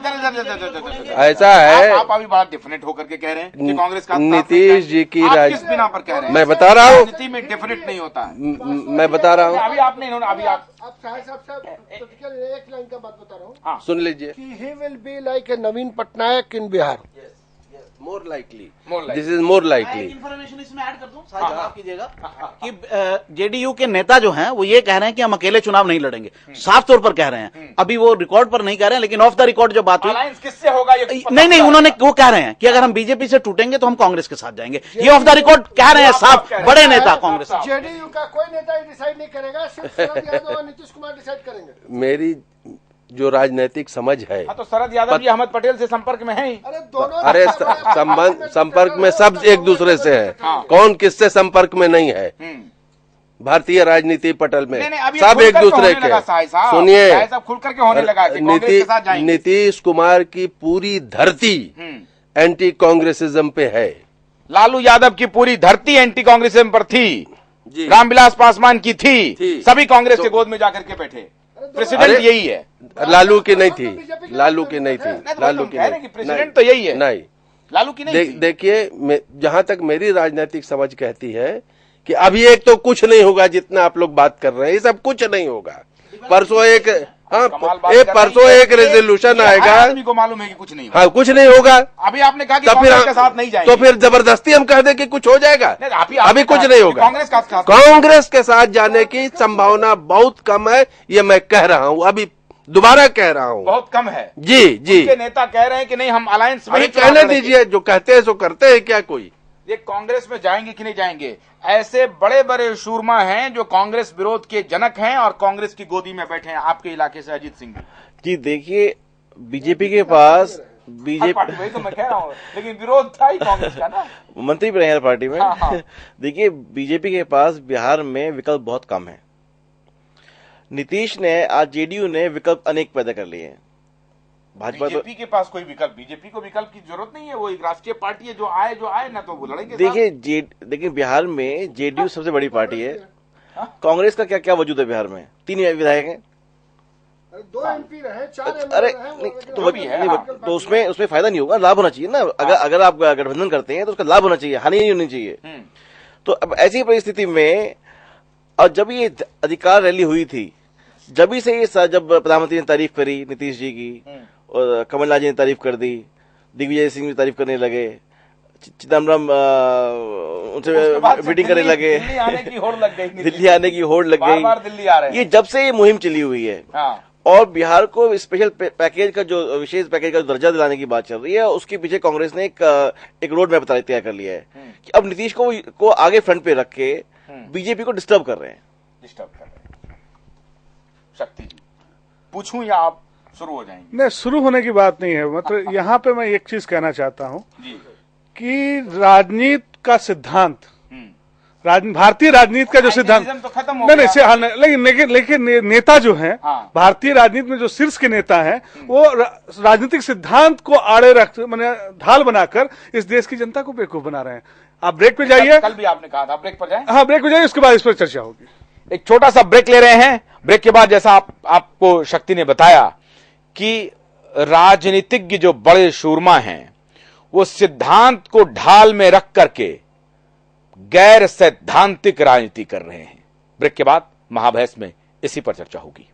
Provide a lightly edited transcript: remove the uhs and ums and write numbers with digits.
ऐसा है। आप अभी बड़ा डिफिनेट होकर के कह रहे हैं कि कांग्रेस का नीतीश जी की आप किस बिना पर कह रहे हैं? मैं बता रहा हूँ, राजनीति में डिफिनेट नहीं होता है। मैं बता रहा हूँ। अभी आपने इन्होंने अभी आप एक लाइन का बात बता रहा हूँ, सुन लीजिए। he will be like a Naveen Patnaik in Bihar. More likely, this is more likely. Information इसमें ऐड कर दूं, साफ कीजिएगा कि जेडीयू के नेता जो हैं वो ये कह रहे हैं कि हम अकेले चुनाव नहीं लड़ेंगे, साफ तौर पर कह रहे हैं। अभी वो रिकॉर्ड पर नहीं कह रहे हैं, लेकिन ऑफ द रिकॉर्ड जो बात हुई, अलायंस किससे होगा ये नहीं, उन्होंने वो कह रहे हैं कि अगर हम बीजेपी से टूटेंगे तो हम कांग्रेस के साथ जाएंगे। ये ऑफ द रिकॉर्ड कह रहे हैं साफ, बड़े नेता कांग्रेस। जेडीयू का कोई नेता डिसाइड नहीं करेगा, सिर्फ शरद यादव और नीतीश कुमार डिसाइड करेंगे। मेरी जो राजनीतिक समझ है, तो शरद यादव जी अहमद पटेल से संपर्क में हैं। अरे दोनों अरे संबंध संपर्क में सब एक दूसरे से है। कौन किससे संपर्क में नहीं है? भारतीय राजनीति पटल में सब एक दूसरे के। सुनिए, खुल करके होने लगा कि कांग्रेस के साथ जाएंगे। नीतीश कुमार की पूरी धरती एंटी कांग्रेसिज्म पे है। लालू यादव की पूरी धरती एंटी कांग्रेसिज्म पर थी, रामविलास पासवान की थी। सभी कांग्रेस के गोद में जाकर के बैठे। प्रेसिडेंट यही है। लालू की नहीं थी, लालू की नहीं थी, लालू की नहीं। प्रेसिडेंट तो यही है, नहीं लालू की नहीं। देखिए, जहां तक मेरी राजनीतिक समझ कहती है कि अभी एक तो कुछ नहीं होगा, जितना आप लोग बात कर रहे हैं ये सब कुछ नहीं होगा। परसों एक परसों एक रेजोल्यूशन आएगा, आदमी को मालूम है कि कुछ नहीं होगा। हाँ, कुछ नहीं होगा। अभी आपने कहा कि कांग्रेस के साथ नहीं जाएंगे, तो फिर जबरदस्ती हम कह दें कि कुछ हो जाएगा? अभी कुछ नहीं होगा। कांग्रेस के साथ जाने की संभावना बहुत कम है, ये मैं कह रहा हूँ, अभी दोबारा कह रहा हूँ, बहुत कम है। जी जी, उनके नेता कह रहे हैं कि नहीं, हम अलायंस में ही कहने दीजिए, जो कहते हैं सो करते हैं। क्या कोई ये कांग्रेस में जाएंगे कि नहीं जाएंगे? ऐसे बड़े बड़े शूरमा हैं जो कांग्रेस विरोध के जनक हैं और कांग्रेस की गोदी में बैठे हैं। आपके इलाके से अजीत सिंह जी, देखिए बीजेपी के पास वही तो मैं कह रहा हूँ, लेकिन विरोध था ही कांग्रेस का ना। मंत्री भी रहे हैं पार्टी में। हाँ। देखिए, बीजेपी के पास बिहार में विकल्प बहुत कम है। नीतीश ने, आज जेडीयू ने विकल्प अनेक पैदा कर लिए हैं। भाजपा बीजेपी के पास कोई विकल्प, बीजेपी को विकल्प की जरूरत नहीं है। वो एक राष्ट्रीय पार्टी है, जो आए ना तो वो लड़ेंगे। देखिए बिहार में जेडीयू सबसे बड़ी पार्टी है। कांग्रेस का क्या क्या वजूद है बिहार में? 3 विधायक हैं, 2 एमपी रहे, 4 अरे नहीं, तो उसमें फायदा नहीं होगा, लाभ होना चाहिए ना। अगर आप गठबंधन करते हैं तो उसका लाभ होना चाहिए, हानि नहीं होनी चाहिए। तो अब ऐसी परिस्थिति में, और जब ये अधिकार रैली हुई थी, जब प्रधानमंत्री ने तारीफ करी नीतीश जी की, और कमलनाथ जी ने तारीफ कर दी, दिग्विजय सिंह भी तारीफ करने लगे, चिदम्बरम उनसे मीटिंग करने लगे, दिल्ली आने की होड़ लग गई, दिल्ली आने की होड़ लग गई, बार दिल्ली आ रहे हैं। ये जब से ये मुहिम चली हुई है। और बिहार को स्पेशल पैकेज का, जो विशेष पैकेज का दर्जा दिलाने की बात चल रही है, उसके पीछे कांग्रेस ने एक रोड मैप तैयार कर लिया है कि अब नीतीश को आगे फ्रंट पे रख के बीजेपी को डिस्टर्ब कर रहे हैं। शक्ति जी, पूछूं या आप शुरू हो जाएंगे? नहीं, शुरू होने की बात नहीं है। मतलब यहाँ पे मैं एक चीज कहना चाहता हूँ कि राजनीति का सिद्धांत, भारतीय राजनीति का जो सिद्धांत तो खत्म हो नहीं, लेकिन नेता जो हैं, भारतीय राजनीति में जो शीर्ष के नेता हैं, वो राजनीतिक सिद्धांत को आड़े रख, मैंने ढाल बनाकर इस देश की जनता को बेवकूफ बना रहे हैं। आप ब्रेक पे जाइए। कल भी आपने कहा था ब्रेक पर जाएं। हाँ, ब्रेक पे जाइए, उसके बाद इस पर चर्चा होगी। एक छोटा सा ब्रेक ले रहे हैं। ब्रेक के बाद, जैसा आपको शक्ति ने बताया कि राजनीतिज्ञ जो बड़े शूरमा हैं, वो सिद्धांत को ढाल में रख करके गैर सैद्धांतिक राजनीति कर रहे हैं। ब्रेक के बाद महाबहस में इसी पर चर्चा होगी।